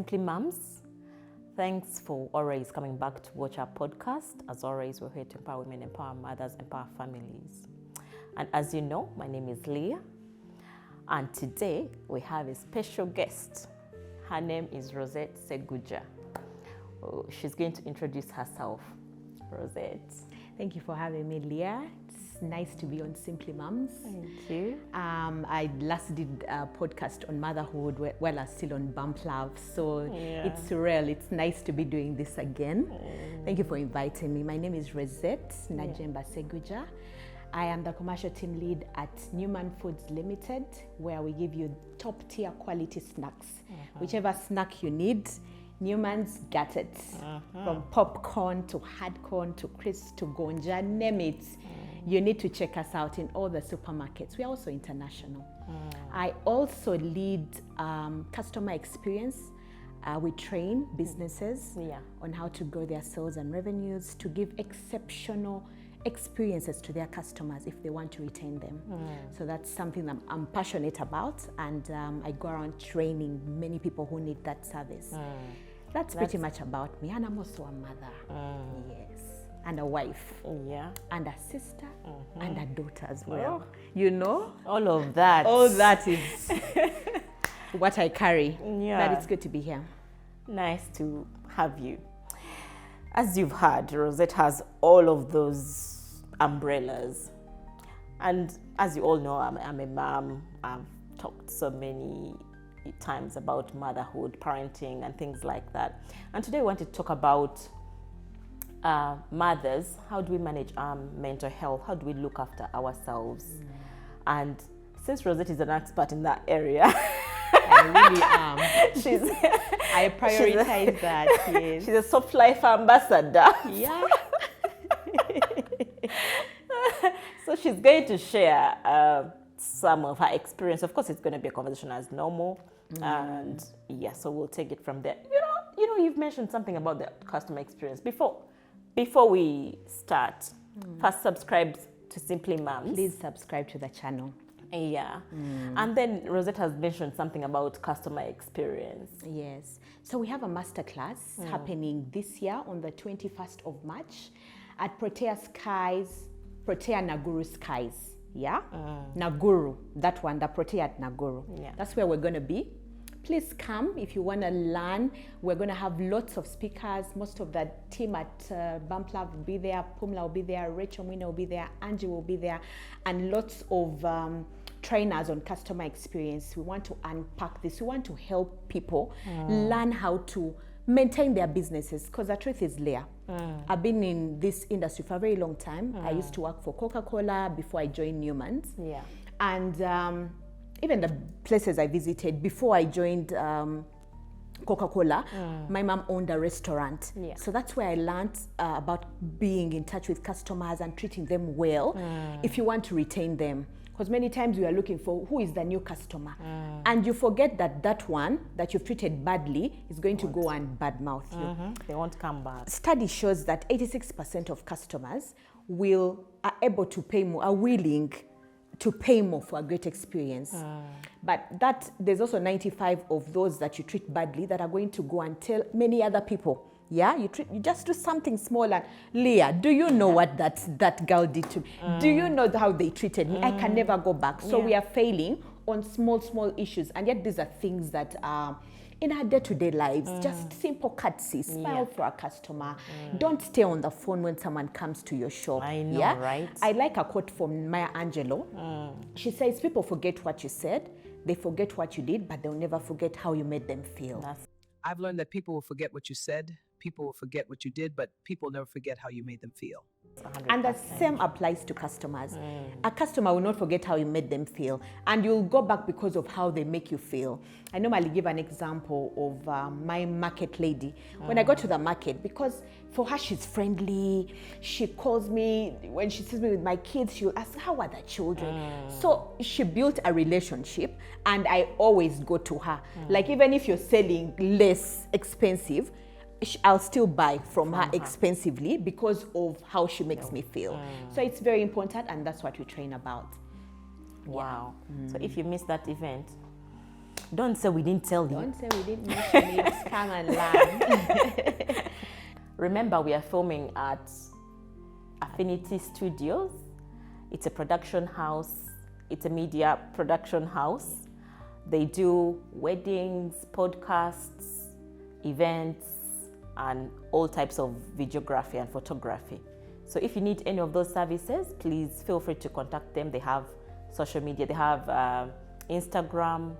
Simply Moms. Thanks for always coming back to watch our podcast. As always, we're here to empower women, empower mothers, empower families. And as you know, my name is Leah. And today we have a special guest. Her name is Rosette Seguja. She's going to introduce herself. Rosette. Thank you for having me, Leah. It's nice to be on Simply Moms. Thank you. I last did a podcast on motherhood while I was still on Bump Love. So It's surreal. It's nice to be doing this again. Thank you for inviting me. My name is Rosette Najemba Seguja. I am the commercial team lead at Newman Foods Limited, where we give you top tier quality snacks. Whichever snack you need, Newman's got it. From popcorn to hard corn to crisps to gonja, name it. You need to check us out in all the supermarkets. We are also international. I also lead customer experience. We train businesses on how to grow their sales and revenues, to give exceptional experiences to their customers if they want to retain them. So that's something that I'm passionate about, and I go around training many people who need that service. That's pretty much about me, and I'm also a mother, yes, and a wife, and a sister, and a daughter as well. You know, all of that. All that is what I carry. But it's good to be here. Nice to have you. As you've heard, Rosette has all of those umbrellas, and as you all know, I'm a mom. I've talked so many times about motherhood, parenting, and things like that. And today we want to talk about mothers. How do we manage our mental health? How do we look after ourselves? And since Rosette is an expert in that area, I really am. I prioritize that. Yes. She's a soft life ambassador. Yeah. So she's going to share some of her experience. Of course, it's going to be a conversation as normal. And so we'll take it from there. You know, you've mentioned something about the customer experience. Before we start, first subscribe to Simply Moms. Please subscribe to the channel. And then Rosette has mentioned something about customer experience. Yes. So we have a masterclass happening this year on the 21st of March at Protea Naguru Skies. Naguru, that one, the Protea at Naguru. That's where we're going to be. Please come if you want to learn. We're going to have lots of speakers. Most of the team at Bump Love will be there. Pumla will be there. Rachel Mwina will be there. Angie will be there. And lots of trainers on customer experience. We want to unpack this. We want to help people learn how to maintain their businesses, because the truth is, Leah, I've been in this industry for a very long time. I used to work for Coca-Cola before I joined Newman's. And even the places I visited before I joined Coca-Cola, my mom owned a restaurant. So that's where I learned about being in touch with customers and treating them well if you want to retain them. Because many times we are looking for who is the new customer. And you forget that one that you've treated badly is going to go and badmouth you. They won't come back. Study shows that 86% of customers are able to pay more, are willing to pay more for a great experience. But there's also 95 of those that you treat badly that are going to go and tell many other people. You just do something small and, Leah, do you know what that girl did to me? Do you know how they treated me? I can never go back. So we are failing on small issues. And yet these are things that are in our day-to-day lives, just simple courtesy, smile for a customer. Don't stay on the phone when someone comes to your shop. I know, right? I like a quote from Maya Angelou. She says, people forget what you said, they forget what you did, but they'll never forget how you made them feel. I've learned that people will forget what you said, people will forget what you did, but people never forget how you made them feel. 100%. And the same applies to customers. A customer will not forget how you made them feel, and you'll go back because of how they make you feel. I normally give an example of my market lady. When I go to the market, because for her she's friendly, she calls me, when she sees me with my kids, she'll ask, how are the children? So she built a relationship, and I always go to her. Like, even if you're selling less expensive, I'll still buy from her expensively because of how she makes me feel. So it's very important, and that's what we train about. Wow. So if you miss that event, Don't say we didn't tell you. Don't say we didn't mention it. Come and learn. Remember, we are filming at Affinity Studios. It's a production house. It's a media production house. They do weddings, podcasts, events, and all types of videography and photography. So if you need any of those services, please feel free to contact them. They have social media. They have Instagram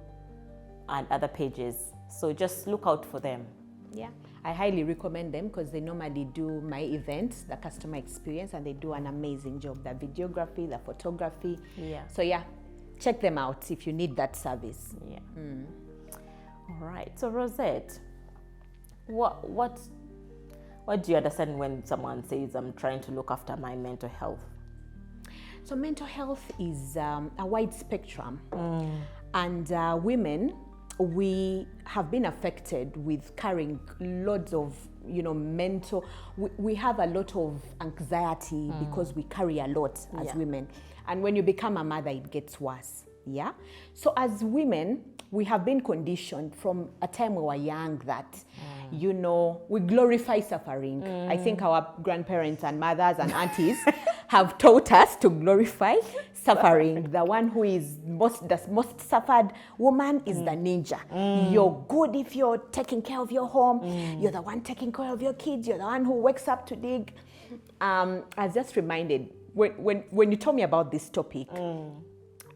and other pages. So just look out for them. Yeah, I highly recommend them because they normally do my events, the customer experience, and they do an amazing job. The videography, the photography. Yeah. So yeah, check them out if you need that service. Yeah. All right. So Rosette, what do you understand when someone says I'm trying to look after my mental health? So mental health is a wide spectrum, and women, we have been affected with carrying loads of, mental, we have a lot of anxiety because we carry a lot as women. And when you become a mother, it gets worse. Yeah. So as women, we have been conditioned from a time we were young that, we glorify suffering. I think our grandparents and mothers and aunties have taught us to glorify suffering. The one who is the most suffered woman is the ninja. You're good if you're taking care of your home. You're the one taking care of your kids. You're the one who wakes up to dig. I was just reminded, when you told me about this topic,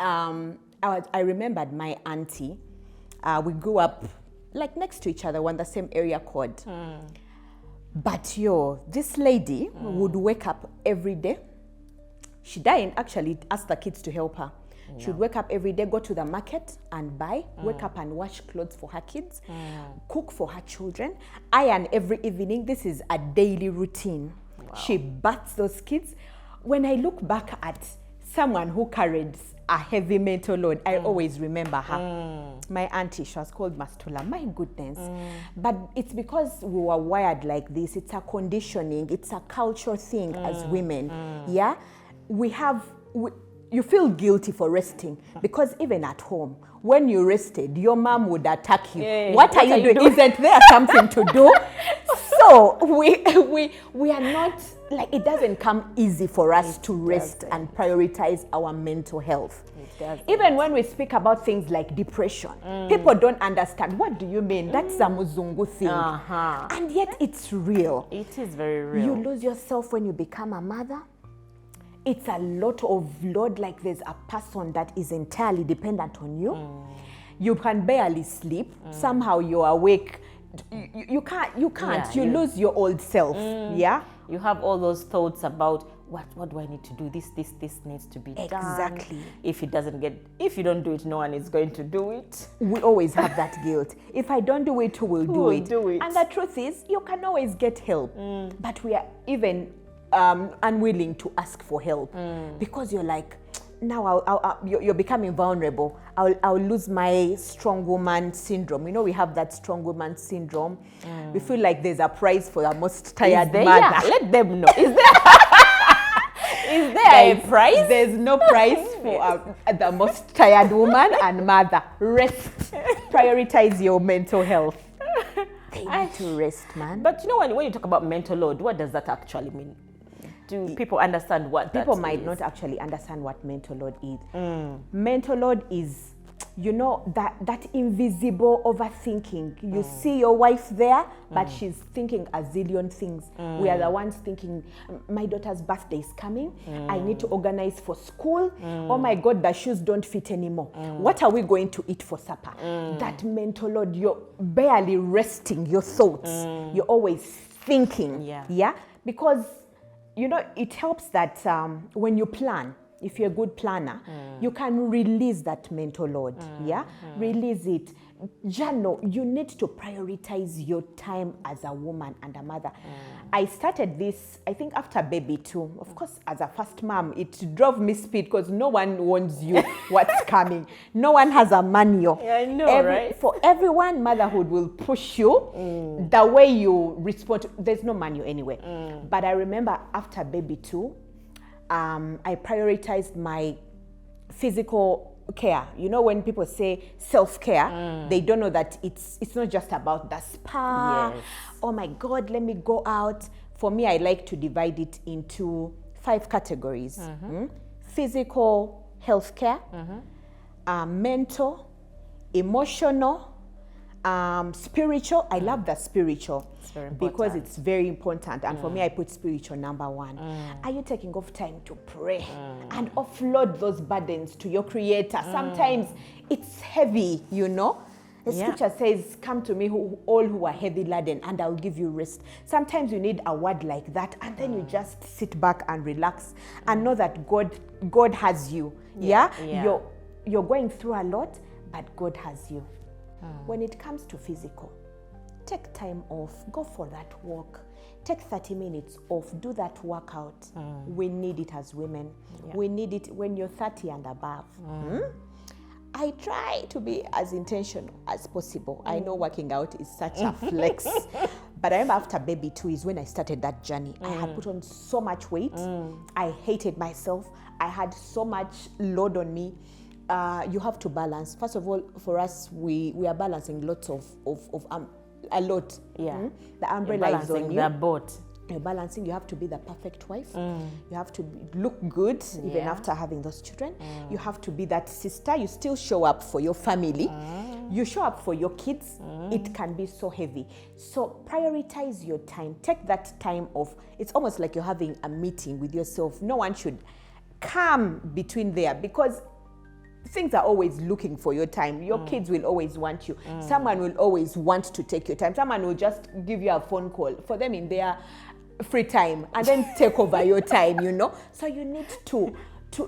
I remembered my auntie. We grew up like next to each other, we're in the same area code. But this lady would wake up every day. She didn't actually ask the kids to help her. She would wake up every day, go to the market and buy, wake up and wash clothes for her kids, cook for her children, iron every evening. This is a daily routine. Wow. She baths those kids. When I look back at someone who carried a heavy mental load, I always remember her. My auntie, she was called Mastula. My goodness. But it's because we were wired like this. It's a conditioning. It's a culture thing as women. Yeah? You feel guilty for resting because even at home, when you rested, your mom would attack you. Yeah, what are you doing? Isn't there something to do? So we are not, like, it doesn't come easy for us to rest and prioritize our mental health. Even when we speak about things like depression, people don't understand. What do you mean? That's a Muzungu thing. And yet it's real. It is very real. You lose yourself when you become a mother. It's a lot of load, like there's a person that is entirely dependent on you. You can barely sleep. Somehow you're awake. You can't. Yeah, you lose your old self. Yeah. You have all those thoughts about what do I need to do? This needs to be done. Exactly. If you don't do it, no one is going to do it. We always have that guilt. If I don't do it, who will do it? And the truth is, you can always get help. But we are even unwilling to ask for help because you're like, now you're becoming vulnerable. I'll lose my strong woman syndrome. We have that strong woman syndrome. We feel like there's a prize for the most tired mother. Yeah, let them know. Is there a prize? There's no prize for the most tired woman and mother. Rest. Prioritize your mental health. They need to rest, man. But when you talk about mental load, what does that actually mean? Do people understand what that is? People might not actually understand what mental load is. Mental load is, that invisible overthinking. You see your wife there, but she's thinking a zillion things. We are the ones thinking, my daughter's birthday is coming. I need to organize for school. Oh my God, the shoes don't fit anymore. What are we going to eat for supper? That mental load, you're barely resting your thoughts. You're always thinking. Yeah? Because it helps that when you plan, if you're a good planner, you can release that mental load. Release it. Jano, you need to prioritize your time as a woman and a mother. I started this, I think, after baby too. Of course, as a first mom, it drove me speed because no one warns you what's coming. No one has a manual. Yeah, I know, right? For everyone, motherhood will push you the way you respond. There's no manual anyway. But I remember after baby too, I prioritized my physical care. You know, when people say self-care, they don't know that it's not just about the spa. Yes. Oh my God, let me go out. For me, I like to divide it into 5 categories. Physical health care, mental, emotional, spiritual. I love the spiritual because it's very important. And for me, I put spiritual number 1. Are you taking off time to pray and offload those burdens to your creator? Sometimes it's heavy, you know. The scripture says, come to me all who are heavy laden and I'll give you rest. Sometimes you need a word like that, and then you just sit back and relax and know that God has you. You're going through a lot, but God has you. When it comes to physical, take time off, go for that walk, take 30 minutes off, do that workout. We need it as women. We need it when you're 30 and above. I try to be as intentional as possible. I know working out is such a flex, but I remember after baby 2 is when I started that journey. I had put on so much weight. I hated myself. I had so much load on me. You have to balance. First of all, for us, we are balancing lots of a lot. Yeah. The umbrella is on you. The boat. You're balancing. You have to be the perfect wife. You have to look good even after having those children. You have to be that sister. You still show up for your family. You show up for your kids. It can be so heavy. So prioritize your time. Take that time off. It's almost like you're having a meeting with yourself. No one should come between there, because things are always looking for your time. Your kids will always want you. Someone will always want to take your time. Someone will just give you a phone call for them in their free time and then take over your time, you know. So you need to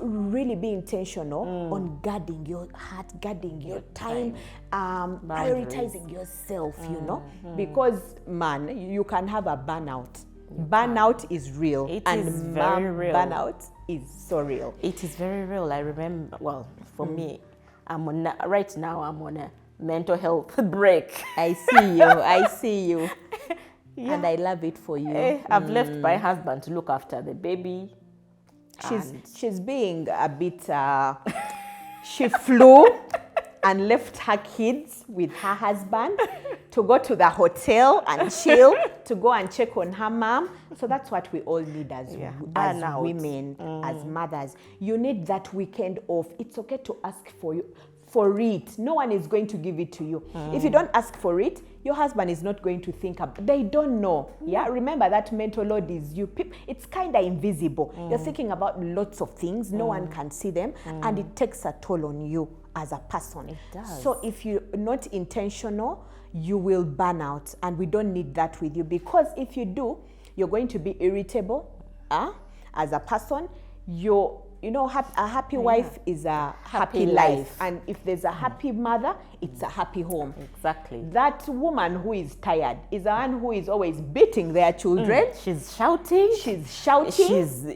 really be intentional on guarding your heart, guarding your time, prioritizing yourself, you know, because man, you can have a burnout. Burnout is real. It is very real. Burnout is so real. It is very real. I remember, well, for me, right now I'm on a mental health break. I see you. And I love it for you. I've left my husband to look after the baby. She's being a bit, she flew and left her kids with her husband to go to the hotel and chill, to go and check on her mom. So that's what we all need as women, as mothers. You need that weekend off. It's okay to ask for it. No one is going to give it to you. If you don't ask for it, your husband is not going to think about. They don't know. Yeah, remember that mental load is you. It's kind of invisible. You're thinking about lots of things. No one can see them, and it takes a toll on you as a person. It does. So if you're not intentional, you will burn out, and we don't need that with you, because if you do, you're going to be irritable as a person. A happy wife is a happy life. And if there's a happy mother, it's a happy home. Exactly. That woman who is tired is the one who is always beating their children. She's shouting. She's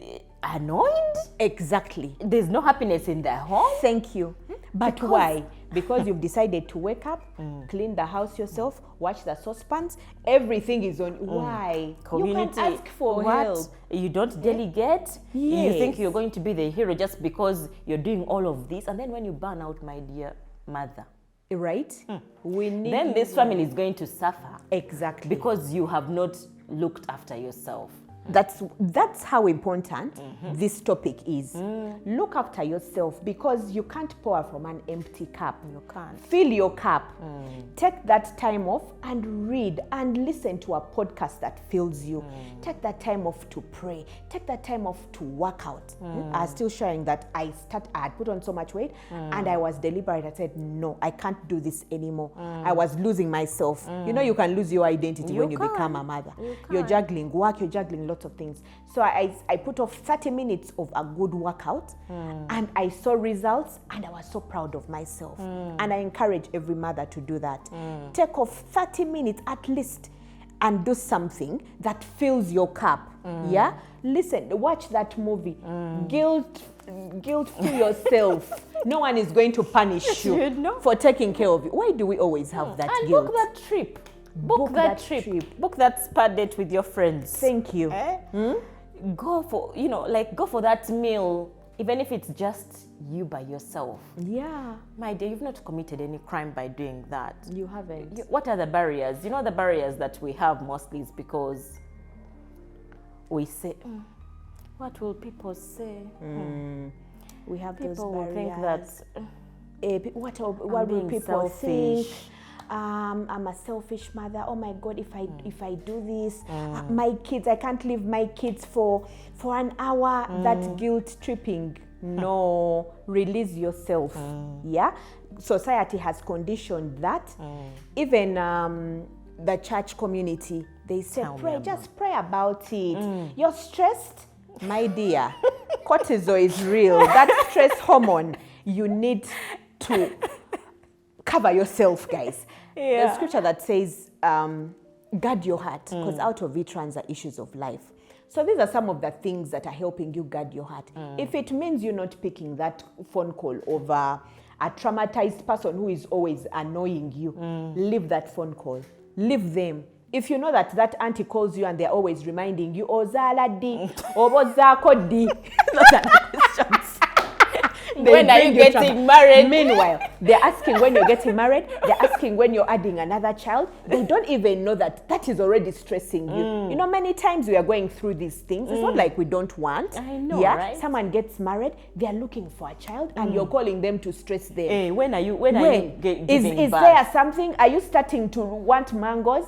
annoyed. Exactly. There's no happiness in their home. Thank you. But why? Because you've decided to wake up, clean the house yourself, wash the saucepans, everything is on. Why? Community. You can ask for help. You don't delegate. You think you're going to be the hero just because you're doing all of this. And then when you burn out, my dear mother. Right? We need. Then this family is going to suffer. Exactly. Because you have not looked after yourself. That's how important this topic is. Look after yourself, because you can't pour from an empty cup. You can't. Fill your cup. Take that time off and read and listen to a podcast that fills you. Take that time off to pray. Take that time off to work out. I was still sharing that I had put on so much weight, and I was deliberate. I said, no, I can't do this anymore. I was losing myself. You know, you can lose your identity when you become a mother. You're juggling work, you're juggling lots of things. So I put off 30 minutes of a good workout, and I saw results, and I was so proud of myself. And I encourage every mother to do that. Take off 30 minutes at least and do something that fills your cup. Yeah? Listen, watch that movie. Guilt-free yourself. No one is going to punish you for taking care of you. Why do we always have that guilt? Book that trip. Book that trip. Book that spa date with your friends. Thank you. Go for, go for that meal even if it's just you by yourself. Yeah. My dear, you've not committed any crime by doing that. You haven't. What are the barriers? You know, the barriers that we have mostly is because we say, what will people say? We have People those will barriers. think that what will being people selfish. think? I'm a selfish mother. Oh my God, if I do this, my kids, I can't leave my kids for an hour. That guilt tripping. No, release yourself. Yeah, society has conditioned that. Even the church community, they say pray, just pray about it. You're stressed, my dear. Cortisol is real. That stress hormone. You need to cover yourself, guys. There's scripture that says, guard your heart, because out of it runs the issues of life. So these are some of the things that are helping you guard your heart. If it means you're not picking that phone call over a traumatized person who is always annoying you, leave that phone call. Leave them. If you know that auntie calls you and they're always reminding you, Ozala di, Obozako di, those are the questions. When are you getting married? Meanwhile, they're asking when you're getting married. They're asking when you're adding another child. They don't even know that is already stressing you. You know, many times we are going through these things. It's not like we don't want. I know, yeah? right? Someone gets married. They are looking for a child, and you're calling them to stress them. Hey, when are you giving Is birth? there something? Are you starting to want mangoes?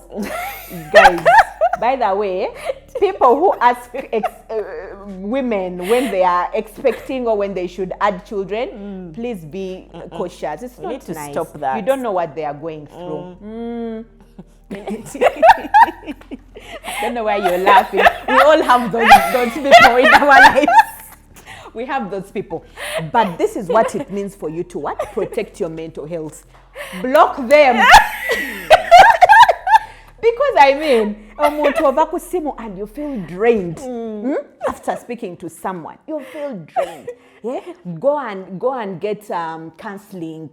Guys, by the way, people who ask women when they are expecting or when they should add children, please be cautious. It's not need to nice. stop that. You don't know what they are going through. I don't know why you're laughing. We all have those people in our lives. We have those people. But this is what it means for you to what? Protect your mental health. Block them. Because I mean, and you feel drained after speaking to someone. You feel drained. Yeah, go and get counseling.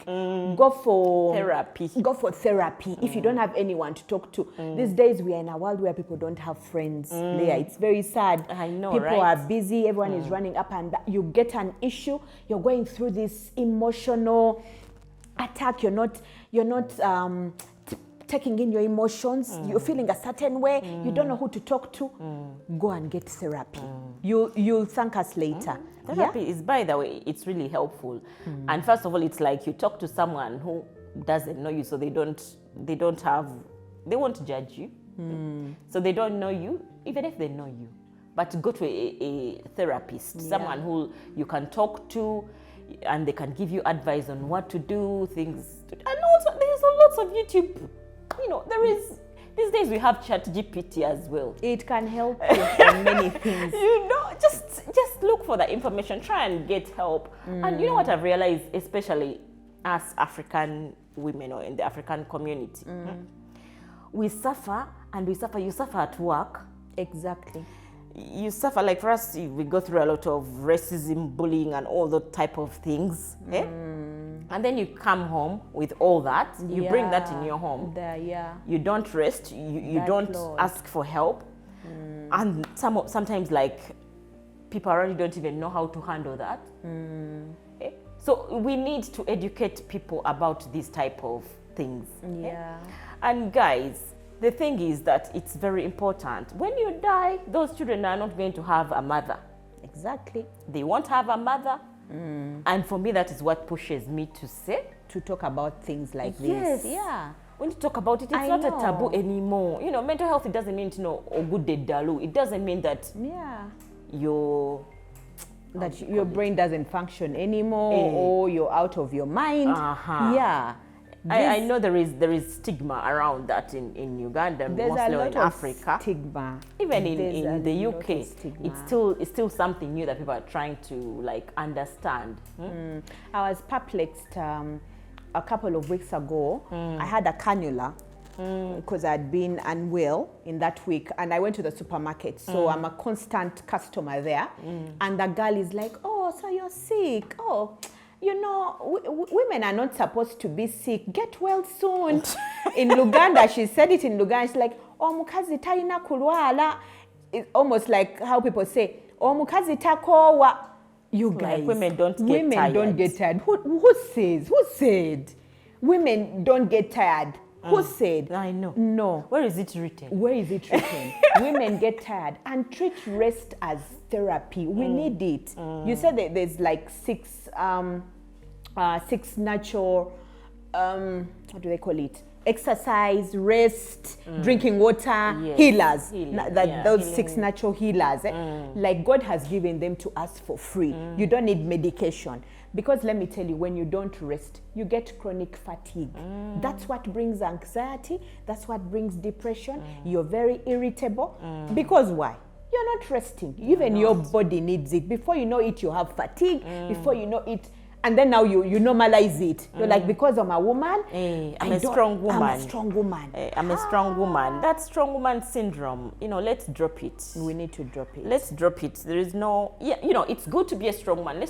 Go for therapy. Go for therapy if you don't have anyone to talk to. These days we are in a world where people don't have friends. There, it's very sad. I know, people right? are busy. Everyone is running up and back. You get an issue. You're going through this emotional attack. You're not taking in your emotions, you're feeling a certain way, you don't know who to talk to, go and get therapy. You'll thank us later. Therapy is, by the way, it's really helpful. And first of all, it's like you talk to someone who doesn't know you, so they won't judge you. So they don't know you, even if they know you. But go to a therapist, someone who you can talk to, and they can give you advice on what to do, things. And also, there's lots of YouTube. You know, these days we have ChatGPT as well. It can help you on many things. You know, just look for the information, try and get help. And you know what I've realized, especially as African women or in the African community, we suffer, and you suffer at work. Exactly. You suffer, like for us, we go through a lot of racism, bullying, and all those type of things. And then you come home with all that. You bring that in your home. You don't rest. You don't ask for help. And sometimes, like, people already don't even know how to handle that. So we need to educate people about these type of things. And guys, the thing is that it's very important. When you die, those children are not going to have a mother. Exactly. They won't have a mother. And for me, that is what pushes me to talk about things like yes. this. Yeah. When you talk about it, it's not a taboo anymore. You know, mental health, it doesn't mean to know good day dalu. It doesn't mean that your brain doesn't function anymore or you're out of your mind. Yeah. I know there is stigma around that in Uganda, mostly in Africa. Stigma. Even in the UK, it's still something new that people are trying to like understand. I was perplexed a couple of weeks ago. I had a cannula because I'd been unwell in that week, and I went to the supermarket. So I'm a constant customer there, and the girl is like, "Oh, so you're sick? Oh, you know, women are not supposed to be sick. Get well soon." In Luganda, she said it in Luganda. She's like, "Oh, mukazi talina kulwala." It's almost like how people say, "Oh, mukazi takowa." You Like guys, women don't get women tired. don't get tired. Who said women don't get tired? Who said? I know. No. Where is it written? Where is it written? Women get tired, and treat rest as therapy. We need it. You said that there's like six natural, what do they call it? Exercise, rest, drinking water, Yes. healers. Healing, Those healing. 6 natural healers. Like God has given them to us for free. You don't need medication. Because let me tell you, when you don't rest, you get chronic fatigue. That's what brings anxiety. That's what brings depression. You're very irritable. Because why? You're not resting. Even your body needs it. Before you know it, you have fatigue. Before you know it, and then now you normalize it. You're like, because I'm a woman, I'm a strong woman. I'm a strong woman. I'm a strong woman. That strong woman syndrome, let's drop it. We need to drop it. Let's drop it. There is no, it's good to be a strong woman.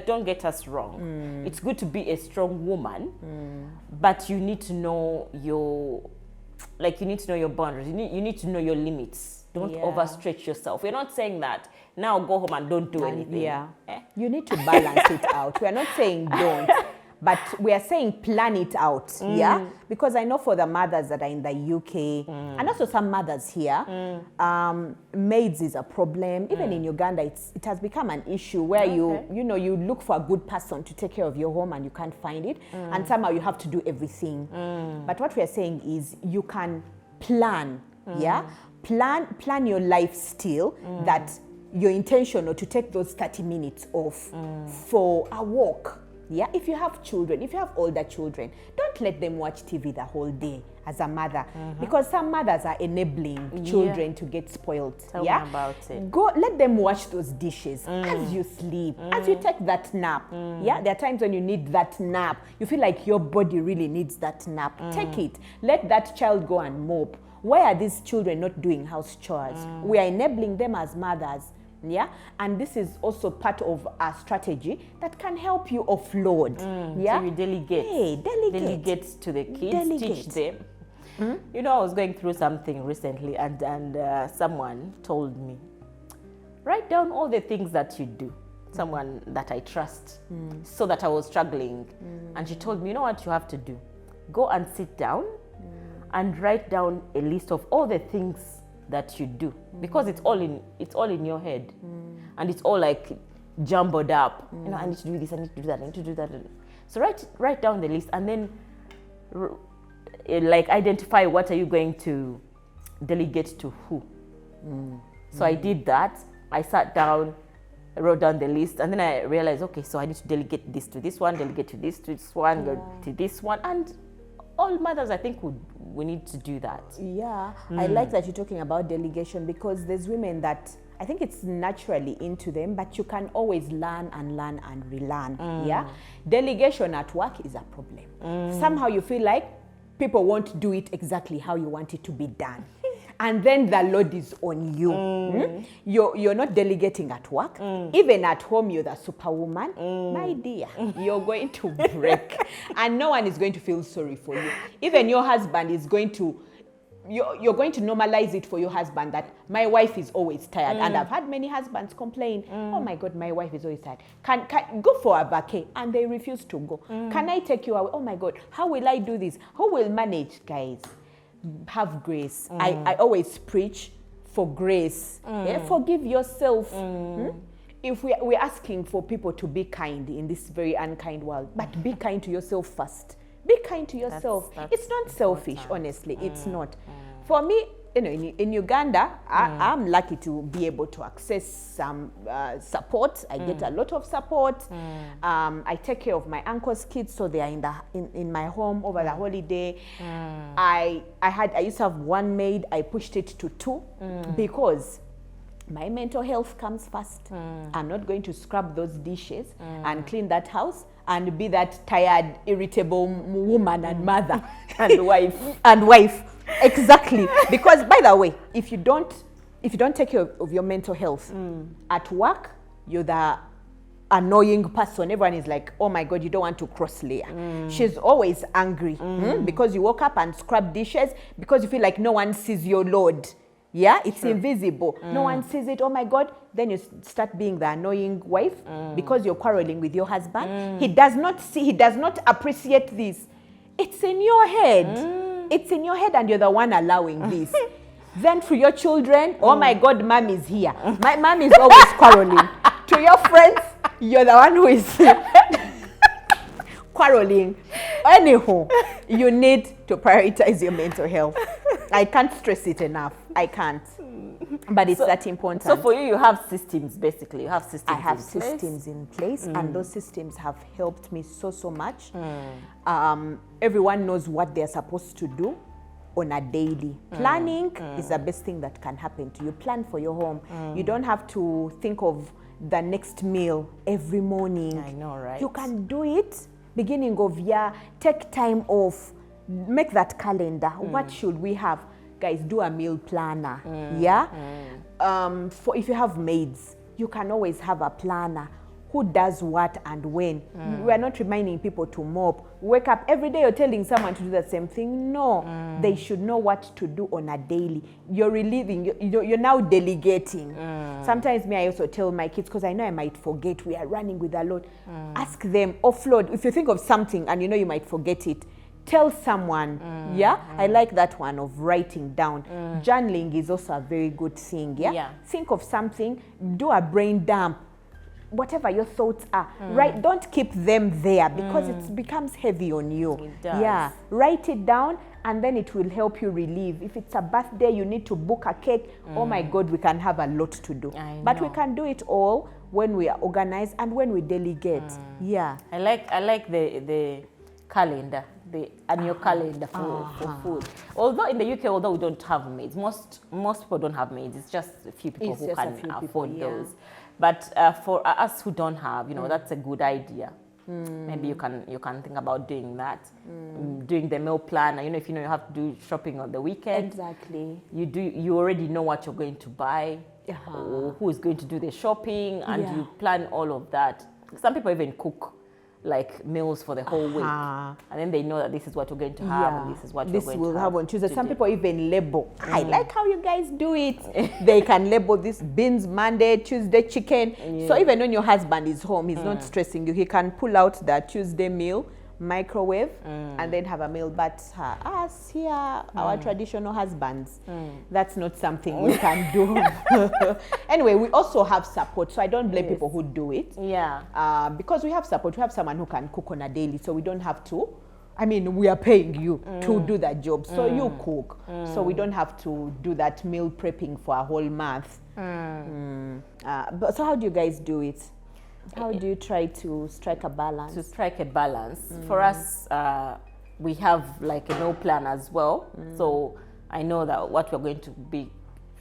Don't get us wrong. It's good to be a strong woman, but you need to know your boundaries. You need to know your limits. Don't overstretch yourself. We're not saying that now go home and don't do anything. Yeah. You need to balance it out. We're not saying don't, but we are saying plan it out. Yeah. Because I know for the mothers that are in the UK and also some mothers here, maids is a problem. Even in Uganda, it has become an issue where you look for a good person to take care of your home and you can't find it, and somehow you have to do everything. But what we are saying is you can plan. Yeah. Plan your life still, that your intention or to take those 30 minutes off for a walk. Yeah, if you have children, if you have older children, don't let them watch TV the whole day as a mother, because some mothers are enabling children to get spoiled. Tell me about it. Go, let them wash those dishes as you sleep, as you take that nap. Yeah, there are times when you need that nap. You feel like your body really needs that nap. Take it. Let that child go and mop. Why are these children not doing house chores? We are enabling them as mothers. Yeah, and this is also part of our strategy that can help you offload. Yeah, so you delegate. Hey, delegate to the kids, teach them. I was going through something recently, and someone told me, write down all the things that you do. Someone that I trust, so that I was struggling, and she told me, you know what you have to do? Go and sit down and write down a list of all the things that you do, because it's all in your head, and it's all like jumbled up. I need to do this, I need to do that, I need to do that. So write down the list, and then like identify what are you going to delegate to who. So I did that. I sat down, wrote down the list, and then I realized, okay, so I need to delegate this to this one, delegate to this one, go to this one, and all mothers, I think, we need to do that. Yeah, I like that you're talking about delegation, because there's women that I think it's naturally into them, but you can always learn and relearn. Yeah, delegation at work is a problem. Somehow you feel like people won't do it exactly how you want it to be done. And then the load is on you. You're not delegating at work. Even at home, you're the superwoman. My dear, you're going to break. And no one is going to feel sorry for you. Even your husband is going to, you're going to normalize it for your husband that my wife is always tired. And I've had many husbands complain, oh my God, my wife is always tired. Can go for a vacay, and they refuse to go. Can I take you away? Oh my God, how will I do this? Who will manage, guys? Have grace. I always preach for grace. Yeah? Forgive yourself. If we're asking for people to be kind in this very unkind world, but be kind to yourself first. Be kind to yourself. It's not selfish, honestly. It's not. For me, in Uganda, I'm lucky to be able to access some support. I get a lot of support. I take care of my uncle's kids, so they are in my home over the holiday. I used to have one maid. I pushed it to 2 because my mental health comes first. I'm not going to scrub those dishes and clean that house and be that tired, irritable woman and mother and wife. And wife. Exactly. Because, by the way, if you don't take care of your mental health at work, you're the annoying person. Everyone is like, oh my God, you don't want to cross layer. She's always angry because you woke up and scrub dishes, because you feel like no one sees your load. Yeah, it's invisible. No one sees it. Oh my God. Then you start being the annoying wife because you're quarreling with your husband. He does not see, he does not appreciate this. It's in your head. It's in your head and you're the one allowing this. Then for your children, oh my God, mom is here. My mom is always quarreling. To your friends, you're the one who is quarreling. Anyhow, you need to prioritize your mental health. I can't stress it enough. I can't. But it's that important. So for you have systems, basically. You have systems I have in place. systems in place, and those systems have helped me so much. Everyone knows what they're supposed to do on a daily. Planning is the best thing that can happen to you. Plan for your home. You don't have to think of the next meal every morning. I know, right? You can do it beginning of year. Take time off. Make that calendar. What should we have? Guys, do a meal planner. For if you have maids, you can always have a planner. Who does what and when? We are not reminding people to mop. Wake up every day, you're telling someone to do the same thing. No, they should know what to do on a daily. You're relieving, you're now delegating. Sometimes I also tell my kids, because I know I might forget, we are running with a lot. Ask them, offload. If you think of something and you know you might forget it, tell someone. I like that one of writing down. Journaling is also a very good thing. Think of something, do a brain dump. Whatever your thoughts are, right? Don't keep them there because it becomes heavy on you. It does. Write it down and then it will help you relieve. If it's a birthday, you need to book a cake. Oh my God, we can have a lot to do. But we can do it all when we are organized and when we delegate. I like the calendar, the annual calendar for food. Although in the UK, although we don't have maids, most people don't have maids. It's just a few people who can afford those. But for us who don't have, that's a good idea. Maybe you can think about doing that, doing the meal planner. If you have to do shopping on the weekend. Exactly. You already know what you're going to buy, or who is going to do the shopping, and you plan all of that. Some people even cook like meals for the whole week, and then they know that this is what we're going to have and this is what we're going to have on Tuesday. Some people even label. I like how you guys do it. They can label this beans Monday, Tuesday chicken. So even when your husband is home, he's not stressing you. He can pull out that Tuesday meal, microwave, and then have a meal. But us here, our traditional husbands, that's not something we can do. Anyway, we also have support, so I don't blame people who do it. Because we have support. We have someone who can cook on a daily, so we don't have to. I mean, we are paying you to do that job, so you cook. So we don't have to do that meal prepping for a whole month. But so how do you guys do it? How do you try to strike a balance? To strike a balance. For us, we have like a meal plan as well. So I know that what we're going to be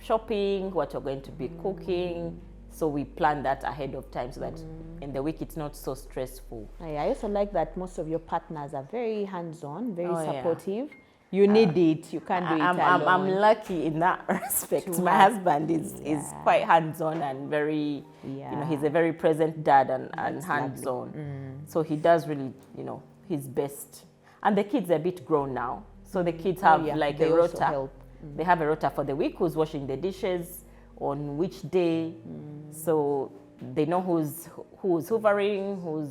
shopping, what we're going to be cooking. So we plan that ahead of time so that in the week it's not so stressful. I also like that most of your partners are very hands-on, very supportive. You need it. You can't do it alone. I'm lucky in that respect. My husband is quite hands-on and very, he's a very present dad and hands-on. So he does really, his best. And the kids are a bit grown now. So the kids have like a rota. They have a rota for the week, who's washing the dishes, on which day. So they know who's hoovering, who's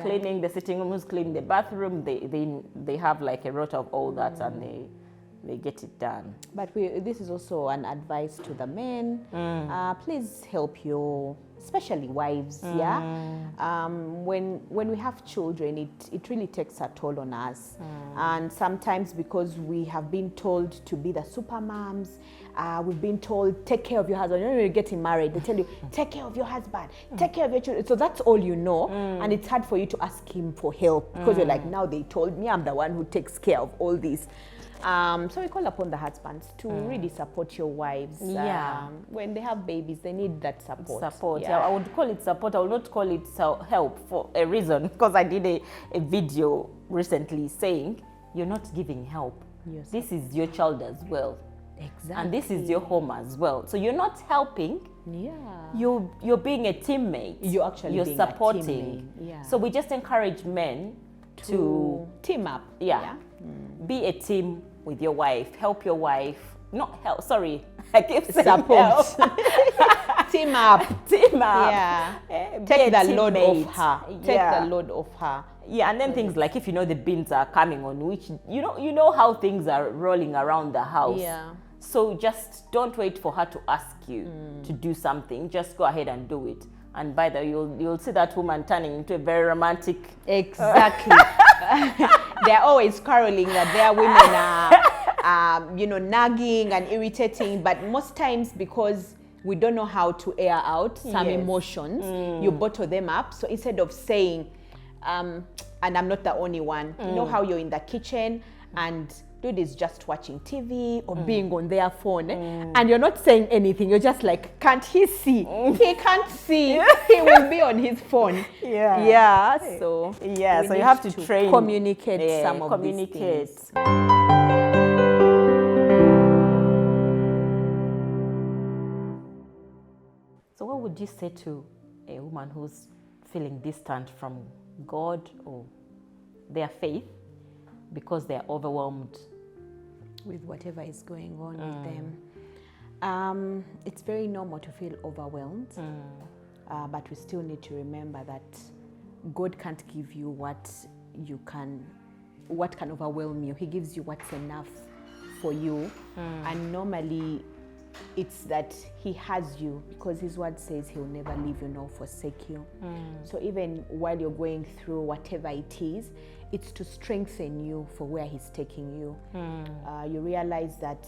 cleaning the sitting room, who's cleaning the bathroom. They have like a rota of all that, and they get it done. But this is also an advice to the men. Please help your, especially wives. When we have children, it really takes a toll on us. And sometimes because we have been told to be the super moms, we've been told, take care of your husband. When you're getting married, they tell you, take care of your husband, take care of your children. So that's all you know. And it's hard for you to ask him for help because you're like, now they told me I'm the one who takes care of all this. So we call upon the husbands to really support your wives. When they have babies, they need that support. I would call it support. I will not call it help for a reason, because I did a video recently saying, you're not giving help. This is your child as well. Exactly. And this is your home as well. So you're not helping. You're being a teammate. You're supporting. So we just encourage men to team up. Be a team with your wife. Help your wife not help, sorry. I keep saying Support. help. Team up. Team up. Yeah. Be Take a the load teammate. off her. Take Yeah. the load off her. Yeah, and then things like if the bins are coming on, which you know how things are rolling around the house. Yeah. So just don't wait for her to ask you to do something. Just go ahead and do it. And by the way, you'll see that woman turning into a very romantic. Exactly. They're always quarreling that their women are, nagging and irritating, but most times because we don't know how to air out some emotions, you bottle them up. So instead of saying, and I'm not the only one, you know how you're in the kitchen and dude is just watching TV or being on their phone and you're not saying anything. You're just like, can't he see? He can't see. He will be on his phone. Yeah. Yeah. So Yeah. we So you need have to train. communicate some of communicate. these things. So what would you say to a woman who's feeling distant from God or their faith because they're overwhelmed? With whatever is going on with them. It's very normal to feel overwhelmed, but we still need to remember that God can't give you what can overwhelm you. He gives you what's enough for you. And normally it's that he has you because his word says he'll never leave you nor forsake you. So even while you're going through whatever it is, it's to strengthen you for where he's taking you. You realize that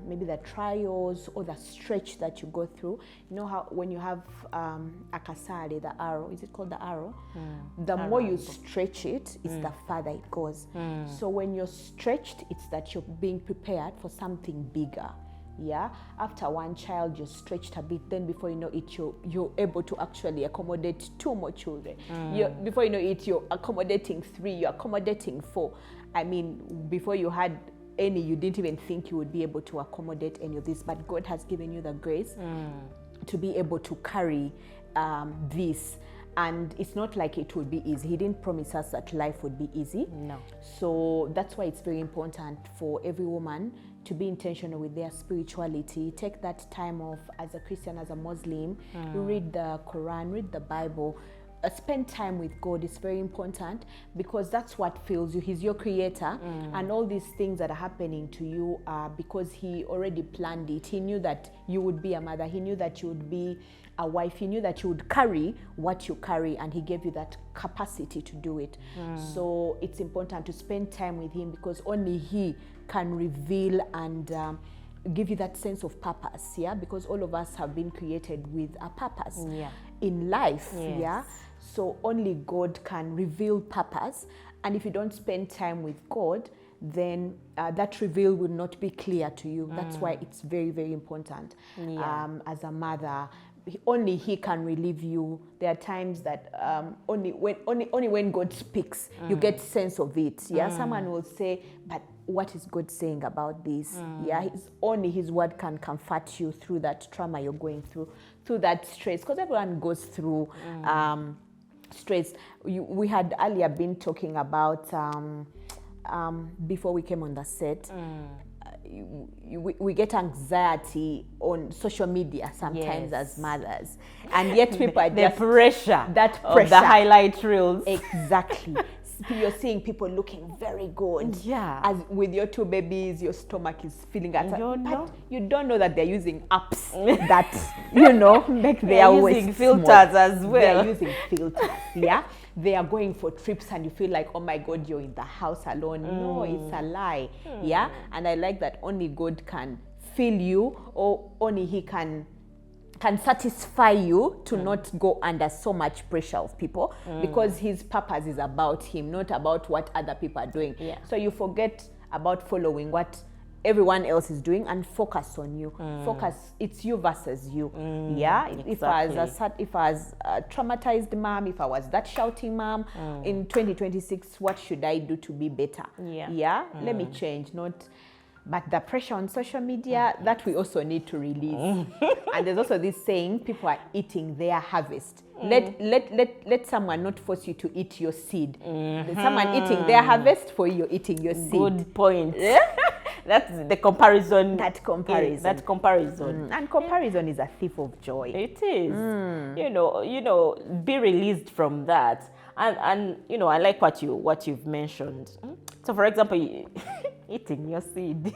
maybe the trials or the stretch that you go through, you know how when you have a kasari, the arrow, is it called the arrow? The more you stretch it, it's the farther it goes. So when you're stretched, it's that you're being prepared for something bigger. Yeah, after one child you're stretched a bit, then before you know it you're able to actually accommodate 2 more children. Before you know it you're accommodating 3, you're accommodating 4. I mean, before you had any, you didn't even think you would be able to accommodate any of this, but God has given you the grace to be able to carry this. And it's not like it will be easy. He didn't promise us that life would be easy. No. So that's why it's very important for every woman to be intentional with their spirituality. Take that time off as a Christian, as a Muslim. Read the Quran, read the Bible. Spend time with God is very important because that's what fills you. He's your creator, and all these things that are happening to you are because he already planned it. He knew that you would be a mother. He knew that you would be a wife. He knew that you would carry what you carry, and he gave you that capacity to do it. So it's important to spend time with him because only he can reveal and give you that sense of purpose, because all of us have been created with a purpose in life. So only God can reveal purpose, and if you don't spend time with God, then that reveal will not be clear to you. That's why it's very, very important. As a mother, only he can relieve you. There are times that only when God speaks, you get sense of it. Someone will say, but what is God saying about this? Only his word can comfort you through that trauma you're going through that stress, because everyone goes through stress. We had earlier been talking about before we came on the set. We get anxiety on social media sometimes as mothers, and yet people are the just pressure of the highlight reels. Exactly. You're seeing people looking very good. As with your 2 babies, your stomach is feeling at but you don't know that they're using apps that make their waist using filters small. as well. They're using filters. They are going for trips and you feel like, oh my God, you're in the house alone. No, it's a lie. And I like that only God can fill you, or only he can satisfy you to not go under so much pressure of people, because his purpose is about him, not about what other people are doing. So you forget about following what everyone else is doing and focus on you. Focus, it's you versus you. Exactly. If I was a traumatized mom, if I was that shouting mom, in 2026, what should I do to be better? Let me change, but the pressure on social media, that we also need to release. And there's also this saying, people are eating their harvest. Let someone not force you to eat your seed. There's someone eating their harvest for you, you're eating your seed. Good point. That's the comparison. That comparison. That comparison. And comparison is a thief of joy. It is. You know, be released from that. And you know, I like what you've mentioned. So for example, eating your seed.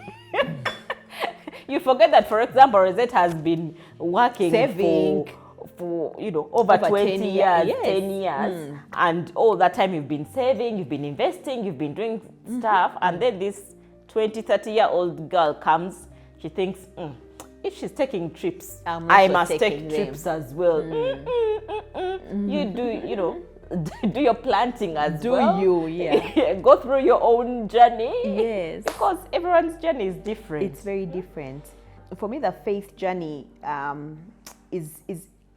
You forget that, for example, Rosette has been working Saving for over 20 years, yes. 10 years, and all that time you've been saving, you've been investing, you've been doing stuff, and then this 20, 30-year-old girl comes, she thinks, if she's taking trips, I must take trips as well. You do, do your planting as well. Go through your own journey. Yes. Because everyone's journey is different. It's very different. For me, the faith journey is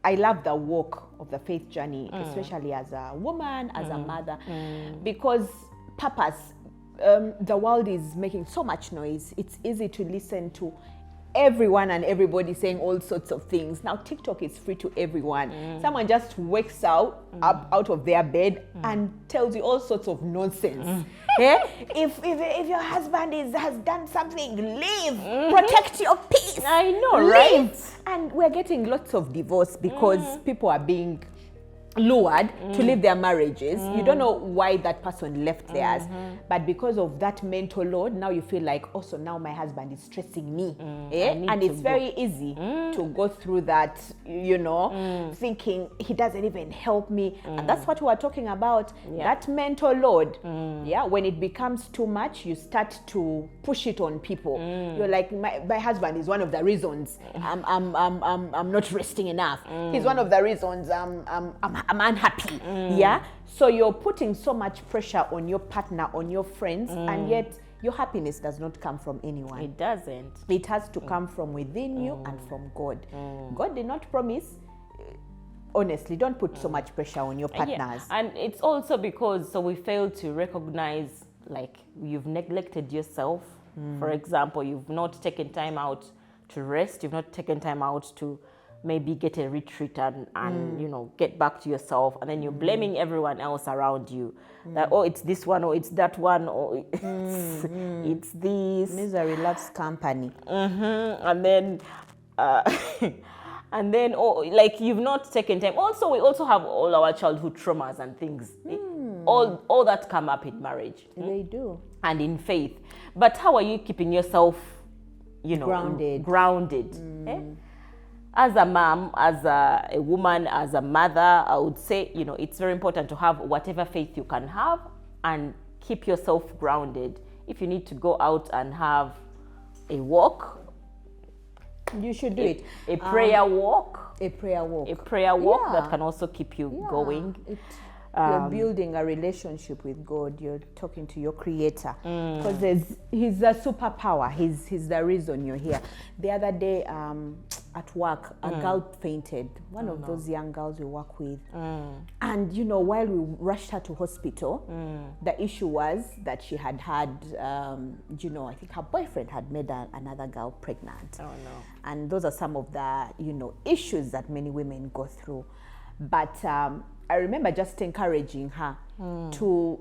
I love the walk of the faith journey, especially as a woman, as a mother, because purpose, the world is making so much noise. It's easy to listen to everyone and everybody saying all sorts of things. Now TikTok is free to everyone. Someone just wakes up out of their bed and tells you all sorts of nonsense. If your husband has done something, leave. Protect your peace. I know, leave. right? And we're getting lots of divorce because people are being lured to leave their marriages. You don't know why that person left theirs, but because of that mental load, now you feel like, also now my husband is stressing me. And it's very easy to go through that, thinking he doesn't even help me. And that's what we are talking about, that mental load. When it becomes too much, you start to push it on people. You're like, my husband is one of the reasons I'm not resting enough. He's one of the reasons I'm unhappy. So you're putting so much pressure on your partner, on your friends, and yet your happiness does not come from anyone. It doesn't. It has to come from within you and from God. God did not promise. Honestly, don't put so much pressure on your partners. And it's also because we fail to recognize, like, you've neglected yourself. For example, you've not taken time out to rest. You've not taken time out to maybe get a retreat and get back to yourself, and then you're blaming everyone else around you, that it's this one, or it's that one, or it's this. Misery loves company. And then like, you've not taken time. Also, we also have all our childhood traumas and things. All that come up in marriage. They do. And in faith. But how are you keeping yourself, grounded? As a mom, as a woman, as a mother, I would say, it's very important to have whatever faith you can have and keep yourself grounded. If you need to go out and have a walk, you should do it. A prayer walk. A prayer walk. A prayer walk that can also keep you going. You're building a relationship with God. You're talking to your Creator, because He's a superpower. He's the reason you're here. The other day, at work, a girl fainted. One of those young girls we work with, and while we rushed her to hospital, the issue was that she had I think her boyfriend had made another girl pregnant. Oh no! And those are some of the issues that many women go through. But I remember just encouraging her to,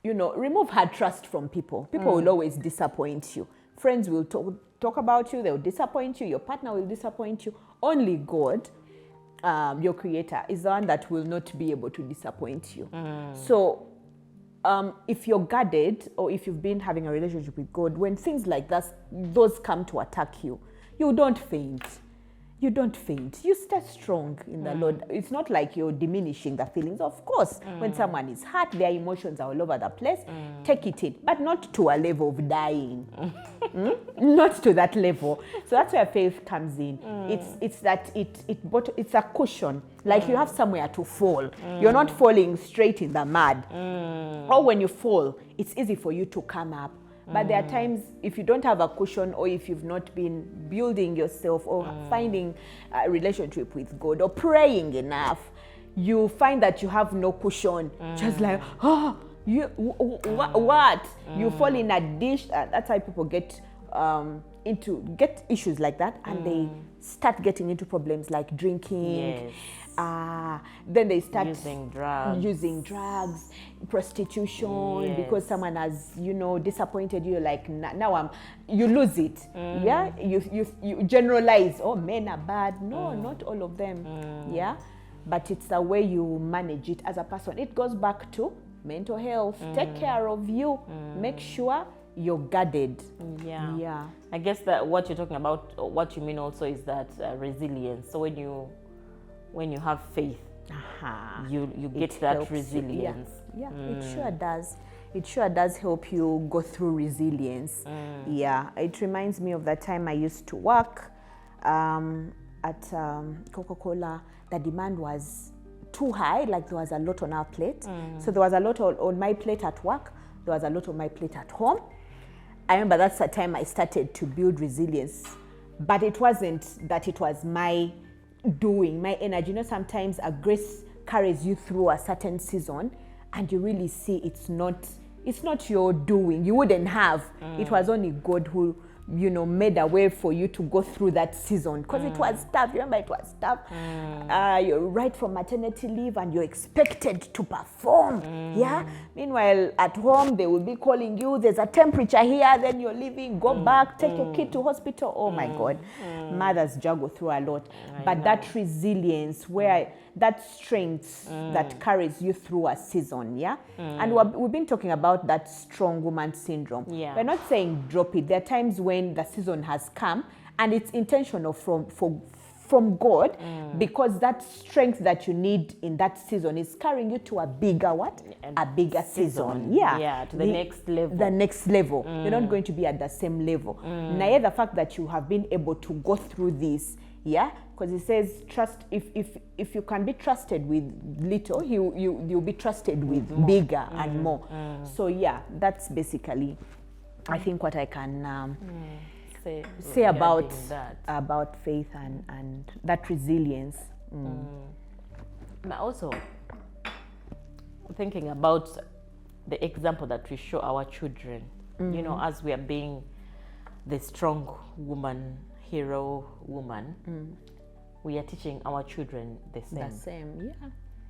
remove her trust from people. People will always disappoint you. Friends will talk about you, they'll disappoint you, your partner will disappoint you. Only God, your Creator, is the one that will not be able to disappoint you. So if you're guarded, or if you've been having a relationship with God, when things like those come to attack you, you don't faint. You don't faint. You stay strong in the Lord. It's not like you're diminishing the feelings. Of course, when someone is hurt, their emotions are all over the place. Take it in, but not to a level of dying. Not to that level. So that's where faith comes in. It's that it's a cushion. Like you have somewhere to fall. You're not falling straight in the mud. Or when you fall, it's easy for you to come up. But there are times, if you don't have a cushion, or if you've not been building yourself or finding a relationship with God or praying enough, you find that you have no cushion. Just like, what? You fall in a dish. That's how people get get issues like that, and they start getting into problems like drinking. Then they start using drugs, prostitution, because someone has, disappointed you. Like now you lose it. Yeah, you generalize. Oh, men are bad. No, not all of them. Yeah, but it's the way you manage it as a person. It goes back to mental health. Take care of you. Make sure you're guarded. Yeah. I guess that what you're talking about, what you mean also is that resilience. So when you have faith, you get that resilience. Yeah, it sure does. It sure does help you go through resilience. Yeah, it reminds me of the time I used to work at Coca-Cola. The demand was too high, like there was a lot on our plate. So there was a lot on my plate at work. There was a lot on my plate at home. I remember that's the time I started to build resilience. But it wasn't that it was my doing, my energy. Sometimes a grace carries you through a certain season, and you really see it's not your doing. You wouldn't have. It was only God who made a way for you to go through that season, because it was tough. Remember, it was tough. You're right from maternity leave and you're expected to perform. Yeah. Meanwhile, at home they will be calling you. There's a temperature here. Then you're leaving. Go back. Take your kid to hospital. Oh my God, mothers juggle through a lot. But that resilience, where that strength that carries you through a season. Yeah. And we've been talking about that strong woman syndrome. Yeah. We're not saying drop it. There are times when the season has come and it's intentional from God, because that strength that you need in that season is carrying you to a bigger season. Yeah, to the next level. The next level. You're not going to be at the same level. Now, the fact that you have been able to go through this, because it says trust. If you can be trusted with little, you'll be trusted with more. Bigger and more. So that's basically, I think, what I can say about faith and that resilience. But also thinking about the example that we show our children, as we are being the strong woman, hero woman, we are teaching our children the same.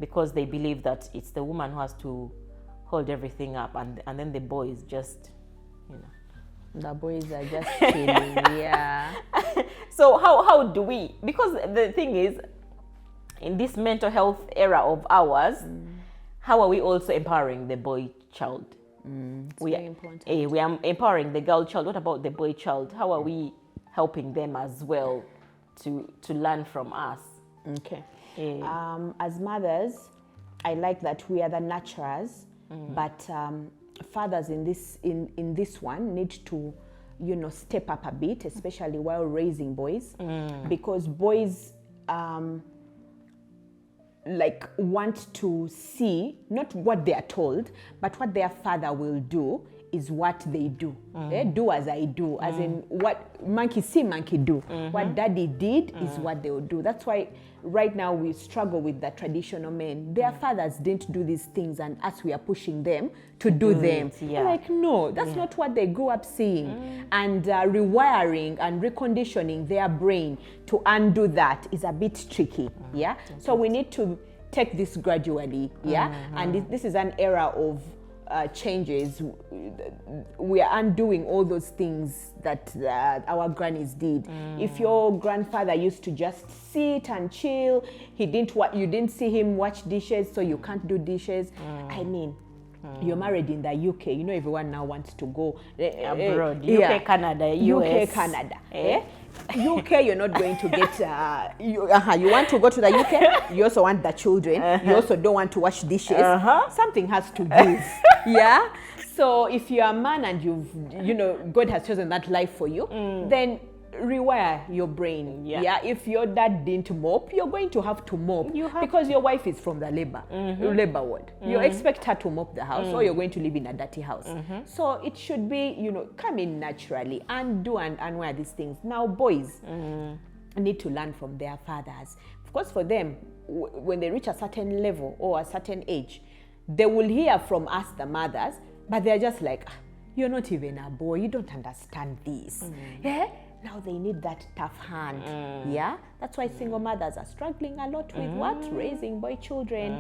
Because they believe that it's the woman who has to hold everything up, and then the boys just, the boys are just chilling. So how do we, because the thing is, in this mental health era of ours, how are we also empowering the boy child? Very important. We are empowering the girl child. What about the boy child? How are we helping them as well to learn from us? Okay. As mothers, I like that we are the nurturers, but fathers in this one need to step up a bit, especially while raising boys, because boys want to see not what they are told, but what their father will do is what they do. Do as I do, as in what monkey see, monkey do. What daddy did is what they will do. That's why right now we struggle with the traditional men. Their fathers didn't do these things, and us, we are pushing them to do them. Like, no, that's not what they grew up seeing. And rewiring and reconditioning their brain to undo that is a bit tricky. So we need to take this gradually. And this is an era of changes. We are undoing all those things that our grannies did. If your grandfather used to just sit and chill, you didn't see him wash dishes, so you can't do dishes. I mean, you're married in the UK. Everyone now wants to go abroad. UK, Canada, US. UK, Canada. UK, you're not going to get. You want to go to the UK. You also want the children. You also don't want to wash dishes. Something has to give. So if you're a man and God has chosen that life for you, then rewire your brain. If your dad didn't mop, you're going to have to mop, because your wife is from the labor ward. You expect her to mop the house, or you're going to live in a dirty house. So it should be, come in naturally and do and unwear these things. Now boys need to learn from their fathers. Of course, for them, when they reach a certain level or a certain age, they will hear from us, the mothers, but they're just like, you're not even a boy, you don't understand this. Yeah? Now they need that tough hand. Yeah? That's why single mothers are struggling a lot with what? Raising boy children.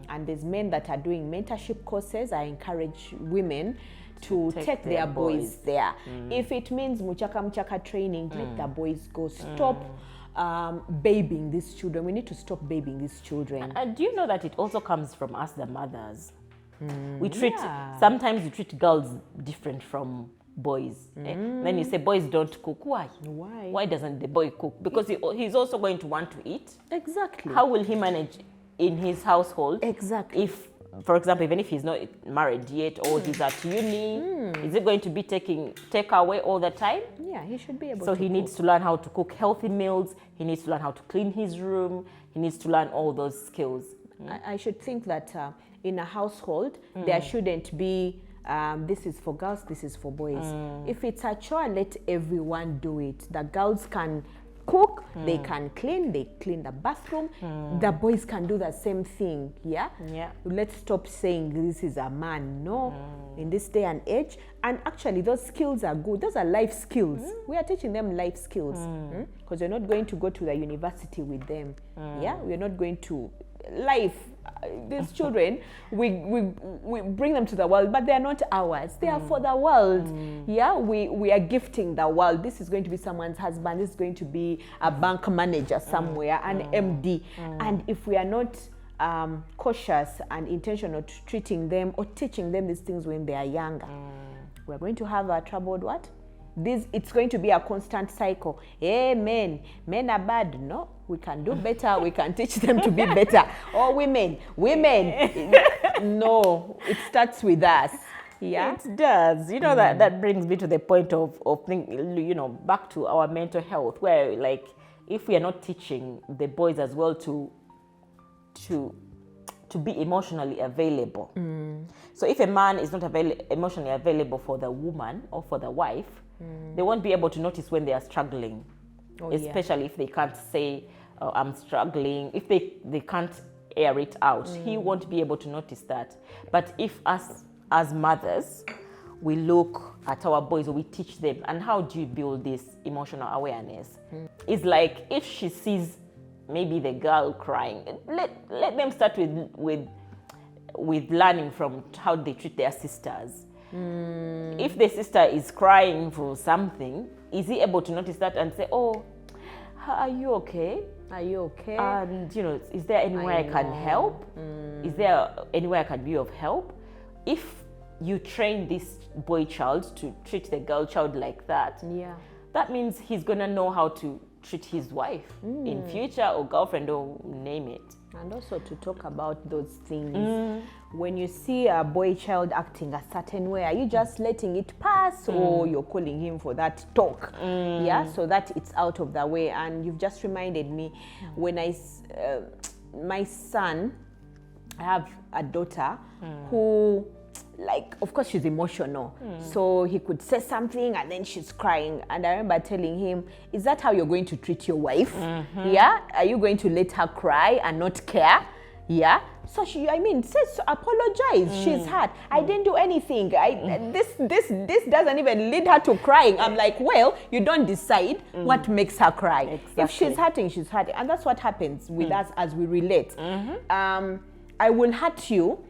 And there's men that are doing mentorship courses. I encourage women to take their boys there. If it means muchaka training, let the boys go. Stop babying these children. We need to stop babying these children. Do you know that it also comes from us, the mothers? We treat, sometimes we treat girls different from boys. Then you say boys don't cook. Why? Why doesn't the boy cook? Because he's also going to want to eat. Exactly. How will he manage in his household? Exactly. If, for example, even if he's not married yet or he's at uni, is it going to be take away all the time? Yeah, he should be able to. So he needs to learn how to cook healthy meals. He needs to learn how to clean his room. He needs to learn all those skills. I should think that in a household, there shouldn't be this is for girls, this is for boys. If it's a chore, let everyone do it. The girls can cook, they can clean, they clean the bathroom. The boys can do the same thing. Yeah? Let's stop saying this is a man. No, in this day and age. And actually, those skills are good. Those are life skills. We are teaching them life skills because we're not going to go to the university with them. Yeah, we're not going to life. These children, we bring them to the world, but they are not ours. They are for the world. Yeah, we are gifting the world. This is going to be someone's husband. This is going to be a bank manager somewhere, an MD. And if we are not cautious and intentional to treating them or teaching them these things when they are younger, we're going to have a troubled what? It's going to be a constant cycle. Hey, men are bad. No, we can do better. We can teach them to be better. Or women. No, it starts with us. Yeah, it does. You know, that brings me to the point of thinking, you know, back to our mental health, where like if we are not teaching the boys as well to be emotionally available. So if a man is not emotionally available for the woman or for the wife, they won't be able to notice when they are struggling, especially if they can't say, oh, I'm struggling. If they can't air it out, he won't be able to notice that. But if us as mothers, we look at our boys or we teach them, and how do you build this emotional awareness? It's like if she sees maybe the girl crying, let them start with learning from how they treat their sisters. If the sister is crying for something, is he able to notice that and say, oh, are you okay? Are you okay? And, you know, is there any way I can help? Is there any way I can be of help? If you train this boy child to treat the girl child like that, that means he's going to know how to treat his wife in future, or girlfriend, or name it. And also to talk about those things. When you see a boy child acting a certain way, are you just letting it pass, or you're calling him for that talk? Yeah, so that it's out of the way. And you've just reminded me, when my son, I have a daughter who, like, of course she's emotional. So he could say something and then she's crying. And I remember telling him, is that how you're going to treat your wife? Yeah? Are you going to let her cry and not care? Yeah? So says, apologize. She's hurt. I didn't do anything. This doesn't even lead her to crying. I'm like, well, you don't decide what makes her cry. Exactly. If she's hurting, she's hurting. And that's what happens with us as we relate. I will hurt you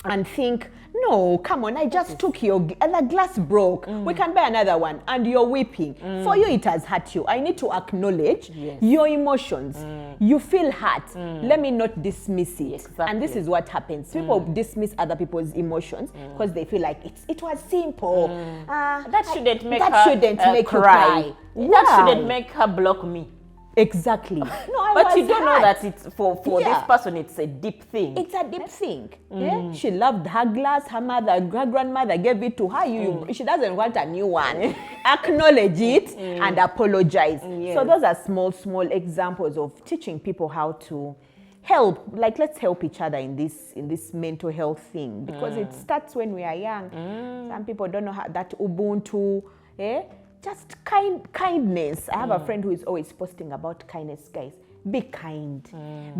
and think, no, come on, I just took and the glass broke. We can buy another one, and you're weeping. For you, it has hurt you. I need to acknowledge your emotions. You feel hurt. Let me not dismiss it. Exactly. And this is what happens. People dismiss other people's emotions because they feel like it was simple. That shouldn't make that her shouldn't make cry. You cry. That shouldn't make her block me. Exactly. No, but you don't know that it's for this person, it's a deep thing. It's a deep thing. Yeah? She loved her glass. Her grandmother gave it to her. She doesn't want a new one. Acknowledge it and apologize. So those are small examples of teaching people how to help. Like, let's help each other in this mental health thing, because it starts when we are young. Some people don't know how that Ubuntu. Just kindness. I have a friend who is always posting about kindness, guys. be kind.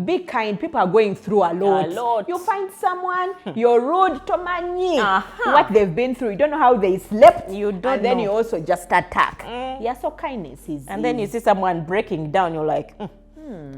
Be kind. People are going through a lot. You find someone, you're rude, Tomani. What they've been through, you don't know how they slept. You don't and then know. you also just attack. Yeah, so kindness is. And then you see someone breaking down, you're like,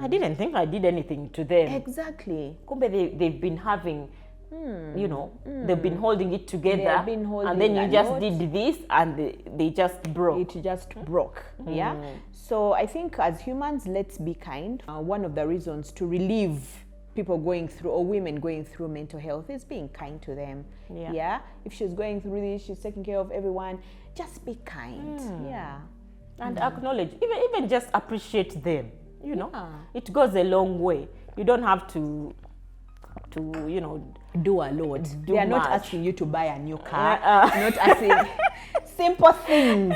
I didn't think I did anything to them. Exactly. Kumbe they've been having, you know, they've been holding it together. They've been holding and then you a just lot. did this and they just broke. It just broke. Yeah. So I think as humans, let's be kind. One of the reasons to relieve people going through, or women going through mental health, is being kind to them. Yeah. If she's going through this, she's taking care of everyone, just be kind. Yeah. And acknowledge, even just appreciate them. You know, it goes a long way. You don't have to you know, do a lot. They are not much. asking you to buy a new car. Not asking simple things.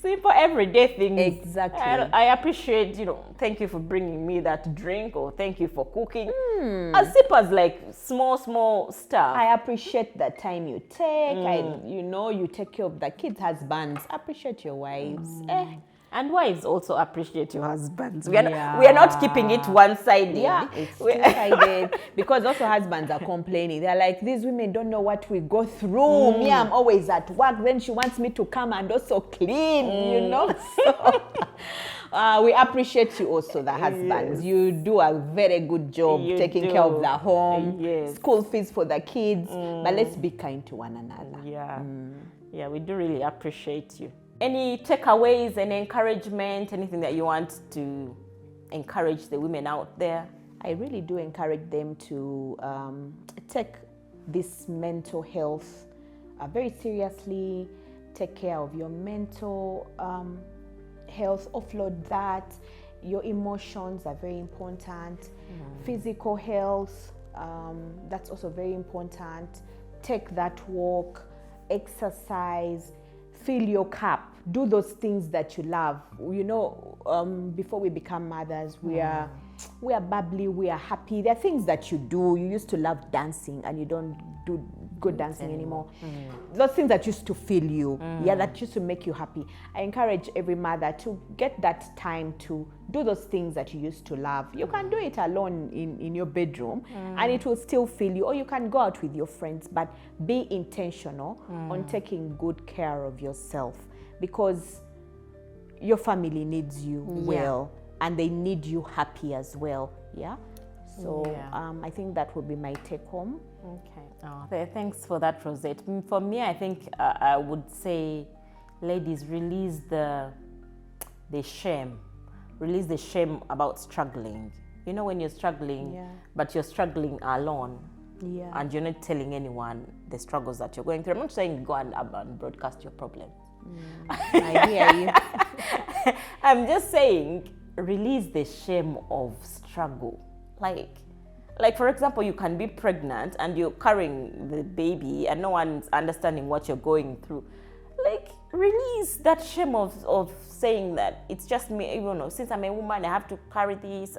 Simple everyday things. Exactly. I appreciate, you know, thank you for bringing me that drink, or thank you for cooking. As simple as like small stuff. I appreciate the time you take. You take care of the kids' husbands. Appreciate your wives. And wives also appreciate your husbands. We are not keeping it one-sided. Yeah, it's two-sided. Because also husbands are complaining. They're like, these women don't know what we go through. Me, I'm always at work. Then she wants me to come and also clean, you know. So we appreciate you also, the husbands. You do a very good job taking care of the home, school fees for the kids. But let's be kind to one another. Yeah, we do really appreciate you. Any takeaways and encouragement, anything that you want to encourage the women out there? I really do encourage them to take this mental health very seriously. Take care of your mental health, offload that. Your emotions are very important. Physical health, that's also very important. Take that walk, exercise, fill your cup, do those things that you love. You know, before we become mothers, we are bubbly, we are happy. There are things that you do. You used to love dancing and you don't do good dancing anymore. Those things that used to fill you, that used to make you happy. I encourage every mother to get that time to do those things that you used to love. You can do it alone in your bedroom and it will still fill you, or you can go out with your friends, but be intentional on taking good care of yourself, because your family needs you well and they need you happy as well. So I think that would be my take home. Okay. Thanks for that, Rosette. For me, I think I would say, ladies, release the shame. Release the shame about struggling. You know, when you're struggling, but you're struggling alone, and you're not telling anyone the struggles that you're going through. I'm not saying go and broadcast your problem. I hear you. I'm just saying, release the shame of struggle. Like for example, you can be pregnant and you're carrying the baby and no one's understanding what you're going through. Like, release that shame of saying that it's just me, you know, since I'm a woman, I have to carry this,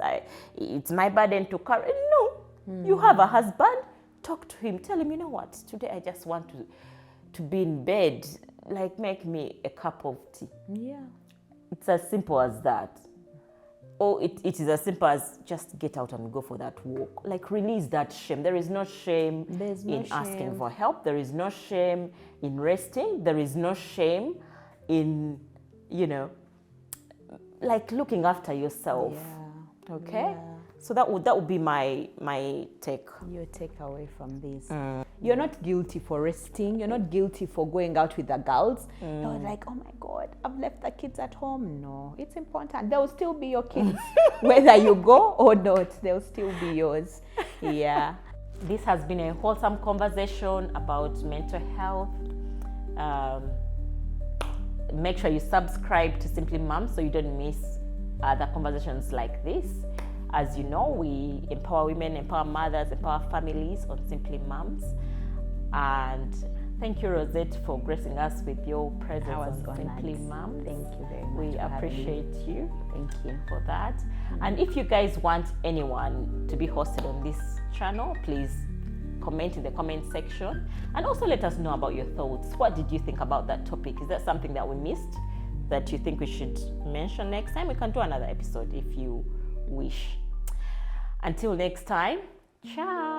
it's my burden to carry. No, you have a husband, talk to him, tell him, you know what, today I just want to be in bed, like make me a cup of tea. It's as simple as that. Or it is as simple as just get out and go for that walk. Like, release that shame. There is no shame in asking for help. There is no shame in resting. There is no shame in, you know, like looking after yourself. Okay? So that would be my take. Your takeaway from this. You're not guilty for resting. You're not guilty for going out with the girls. You're like, oh my God, I've left the kids at home. No, it's important. They'll still be your kids. Whether you go or not, they'll still be yours. This has been a wholesome conversation about mental health. Make sure you subscribe to Simply Moms so you don't miss other conversations like this. As you know, we empower women, empower mothers, empower families on Simply Moms. And thank you, Rosette, for gracing us with your presence on Simply Moms. Thank you very much. We appreciate you. Thank you for that. And if you guys want anyone to be hosted on this channel, please comment in the comment section. And also let us know about your thoughts. What did you think about that topic? Is that something that we missed that you think we should mention next time? We can do another episode if you wish. Until next time, ciao.